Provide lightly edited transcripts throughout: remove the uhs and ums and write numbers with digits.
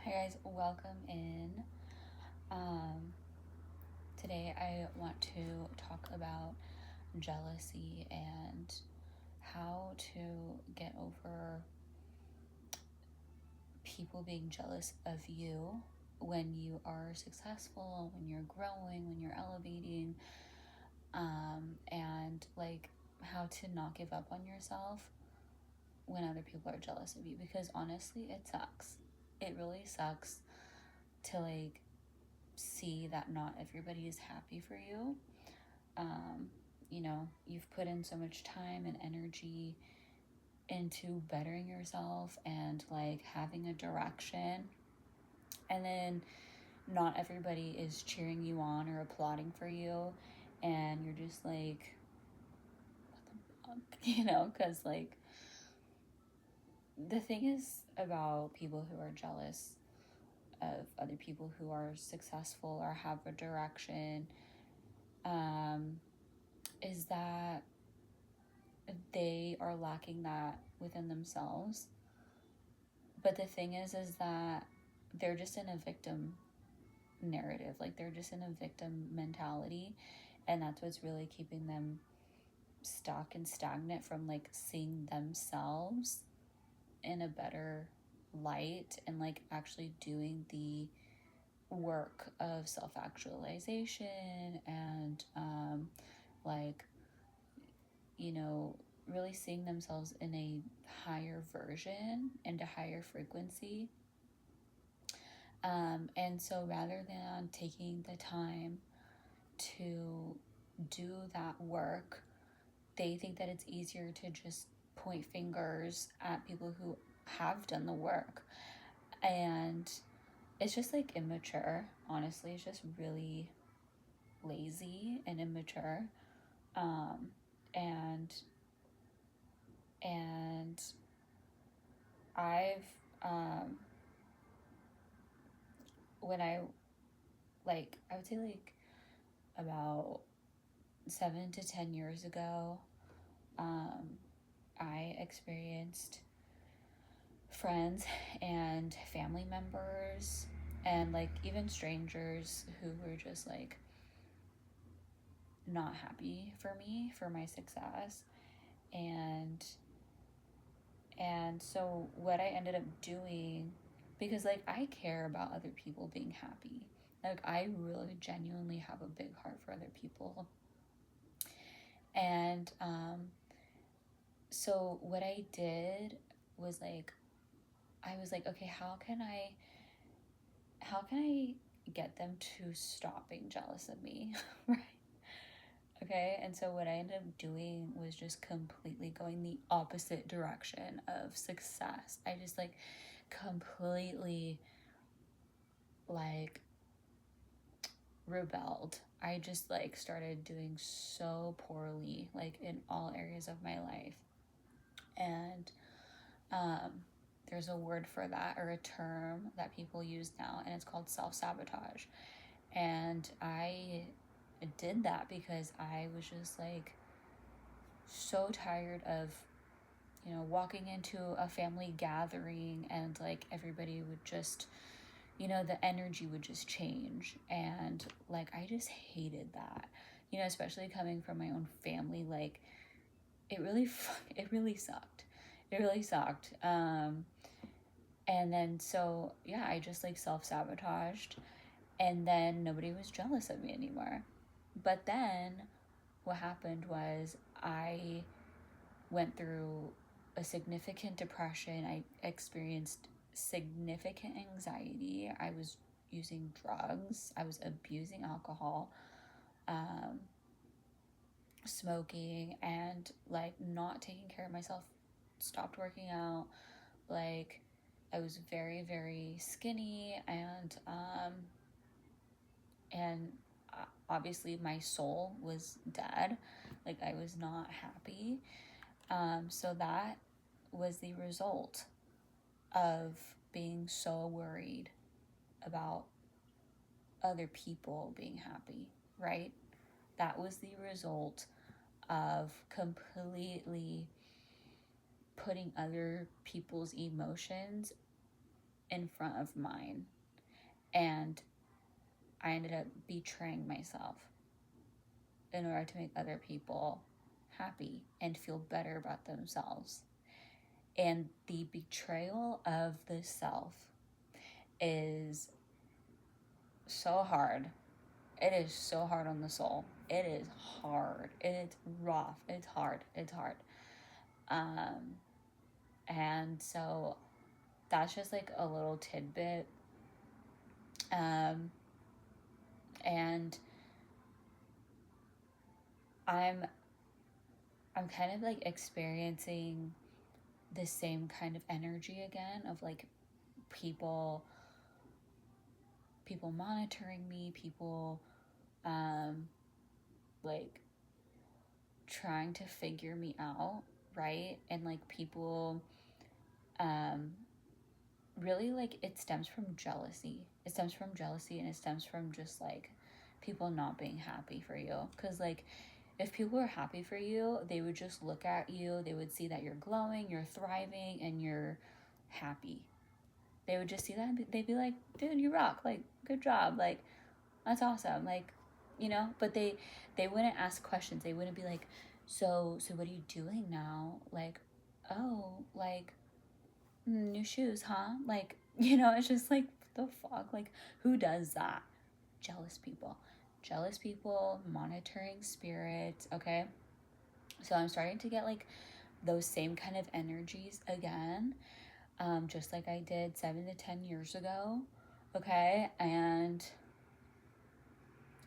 Hi guys, welcome in. Um, Today I want to talk about jealousy and how to get over people being jealous of you when you are successful, when you're growing, when you're elevating, and like how to not give up on yourself when other people are jealous of you, because honestly, it sucks. It really sucks to see that not everybody is happy for you. Um, you've put in so much time and energy into bettering yourself and having a direction, and then not everybody is cheering you on or applauding for you, and you're just like, what the fuck, because the thing is about people who are jealous of other people who are successful or have a direction, um, is that they are lacking that within themselves. But the thing is that they're just in a victim narrative. Like they're just in a victim mentality. And that's what's really keeping them stuck and stagnant from seeing themselves in a better light and actually doing the work of self-actualization and like really seeing themselves in a higher version and a higher frequency. And so rather than taking the time to do that work, they think that it's easier to just point fingers at people who have done the work. And it's just immature, honestly. It's just really lazy and immature. Um, and and I've when I would say about 7 to 10 years ago, um, I experienced friends and family members and even strangers who were just not happy for me, for my success. And so what I ended up doing, because I care about other people being happy. I really genuinely have a big heart for other people. And so what I did was I was okay, how can I get them to stop being jealous of me? Right? Okay, and so what I ended up doing was just completely going the opposite direction of success. I just completely like rebelled. I just started doing so poorly in all areas of my life. And um there's a word for that, or a term that people use now, and it's called self-sabotage. And I did that because I was just so tired of walking into a family gathering and everybody would just, the energy would just change. And I just hated that, especially coming from my own family. It really, it really sucked. It really sucked. And then, so yeah, I just self-sabotaged, and then nobody was jealous of me anymore. But then what happened was I went through a significant depression. I experienced significant anxiety. I was using drugs. I was abusing alcohol, um, smoking, and not taking care of myself. Stopped working out. I was very, very skinny, and obviously my soul was dead. I was not happy. So that was the result of being so worried about other people being happy, right? That was the result of completely putting other people's emotions in front of mine. And I ended up betraying myself in order to make other people happy and feel better about themselves. And the betrayal of the self is so hard. It is so hard on the soul. It is hard. It's rough. It's hard. It's hard. Um, and so that's just like a little tidbit. And I'm kind of like experiencing the same kind of energy again of like people monitoring me, people like trying to figure me out, right? And like people really like it stems from jealousy. It stems from jealousy, and it stems from just like people not being happy for you. Because like if people were happy for you, they would just look at you, they would see that you're glowing, you're thriving, and you're happy. They would just see that and they'd be like, dude, you rock, like good job, like that's awesome, like, you know. But they wouldn't ask questions. They wouldn't be like, so what are you doing now? Like, oh, like new shoes, huh? Like, you know, it's just like, the fuck? Like, who does that? Jealous people. Jealous people, monitoring spirits, okay? So I'm starting to get like those same kind of energies again, just like I did 7 to 10 years ago, okay? And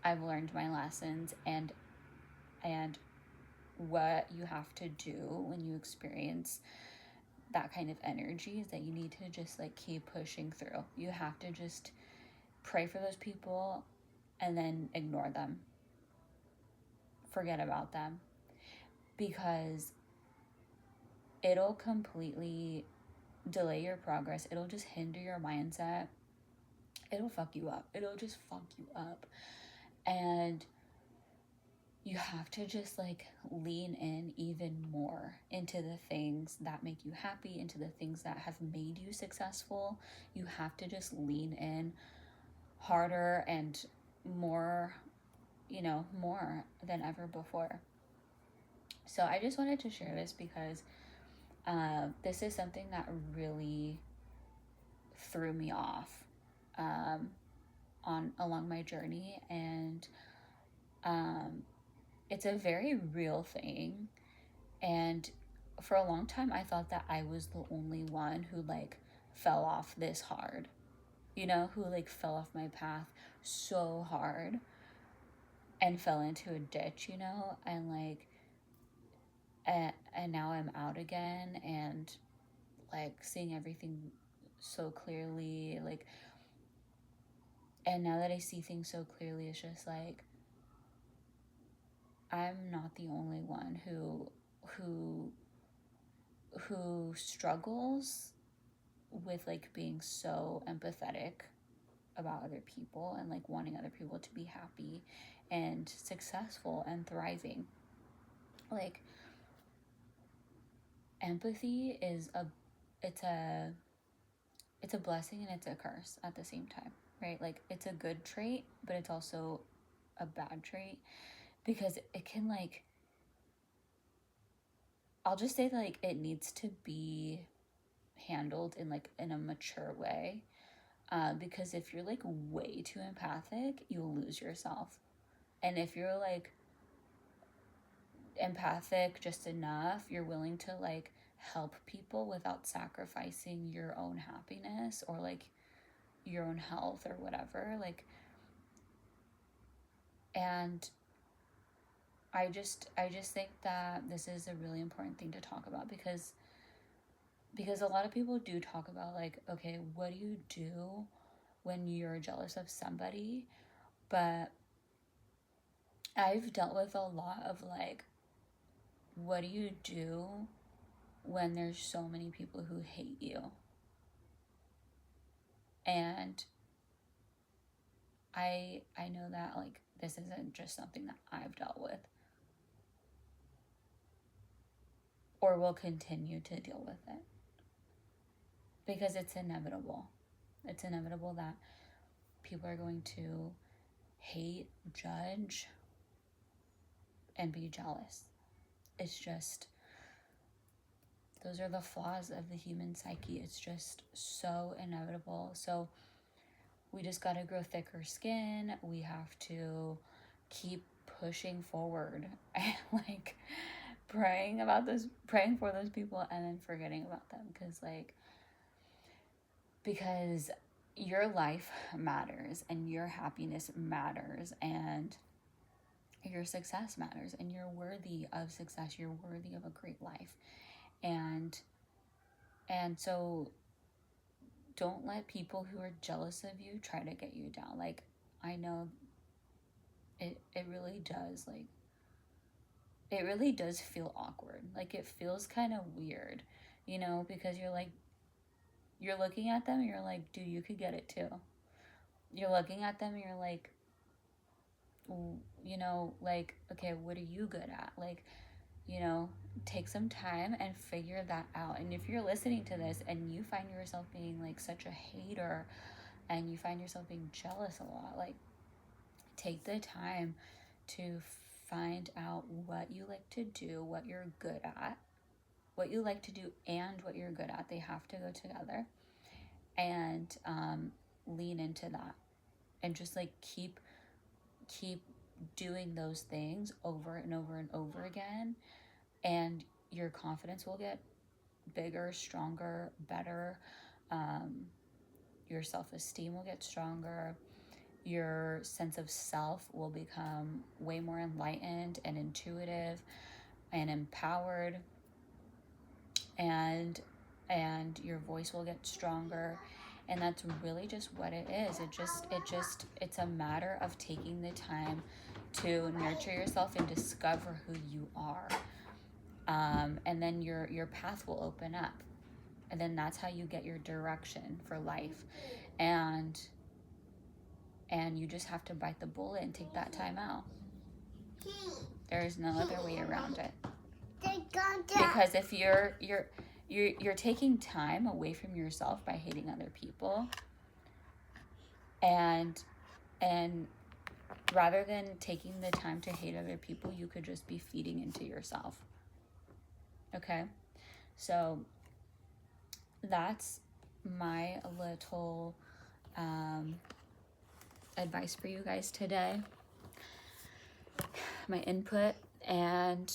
I've learned my lessons, and what you have to do when you experience that kind of energy is that you need to just like keep pushing through. You have to just pray for those people and then ignore them. Forget about them, because it'll completely delay your progress. It'll just hinder your mindset. It'll fuck you up. It'll just fuck you up. And you have to just like lean in even more into the things that make you happy, into the things that have made you successful. You have to just lean in harder and more, you know, more than ever before. So I just wanted to share this because this is something that really threw me off on along my journey, and it's a very real thing. And for a long time, I thought that I was the only one who like fell off this hard, you know, who like fell off my path so hard and fell into a ditch, you know, and like, and now I'm out again and like seeing everything so clearly, like, and now that I see things so clearly, it's just like, I'm not the only one who struggles with like being so empathetic about other people and like wanting other people to be happy and successful and thriving. Like, empathy is it's a blessing and it's a curse at the same time, right? Like, it's a good trait, but it's also a bad trait, because it can like, I'll just say that like it needs to be handled in like in a mature way, because if you're like way too empathic, you'll lose yourself. And if you're like empathic just enough, you're willing to like help people without sacrificing your own happiness or like your own health or whatever, like, and I just think that this is a really important thing to talk about, because a lot of people do talk about like, okay, what do you do when you're jealous of somebody? But I've dealt with a lot of like, what do you do when there's so many people who hate you? And I know that like this isn't just something that I've dealt with or will continue to deal with it, because it's inevitable. It's inevitable that people are going to hate, judge, and be jealous. It's just, those are the flaws of the human psyche. It's just so inevitable. So we just got to grow thicker skin. We have to keep pushing forward and like praying for those people, and then forgetting about them, because your life matters, and your happiness matters, and your success matters, and you're worthy of success. You're worthy of a great life. And so don't let people who are jealous of you try to get you down. Like, I know it really does, like, it really does feel awkward. Like, it feels kind of weird, you know, because you're looking at them and you're like, dude, you could get it too. You're looking at them and you're like, you know, like, okay, what are you good at? Like, you know, take some time and figure that out. And if you're listening to this and you find yourself being like such a hater, and you find yourself being jealous a lot, like, take the time to find out what you like to do, what you're good at, what you like to do and what you're good at. They have to go together. And lean into that, and just like keep doing those things over and over and over again, and your confidence will get bigger, stronger, better. Your self-esteem will get stronger. Your sense of self will become way more enlightened and intuitive and empowered, and your voice will get stronger. And that's really just what it is. It's a matter of taking the time to nurture yourself and discover who you are. And then your path will open up. And then that's how you get your direction for life. And you just have to bite the bullet and take that time out. There is no other way around it. Because if you're taking time away from yourself by hating other people, and rather than taking the time to hate other people, you could just be feeding into yourself. Okay? So that's my little advice for you guys today. My input. And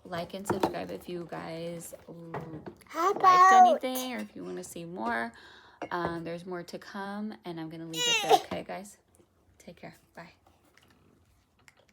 like and subscribe if you guys liked anything, or if you want to see more. There's more to come, and I'm going to leave it there. Okay, guys? Take care. Bye.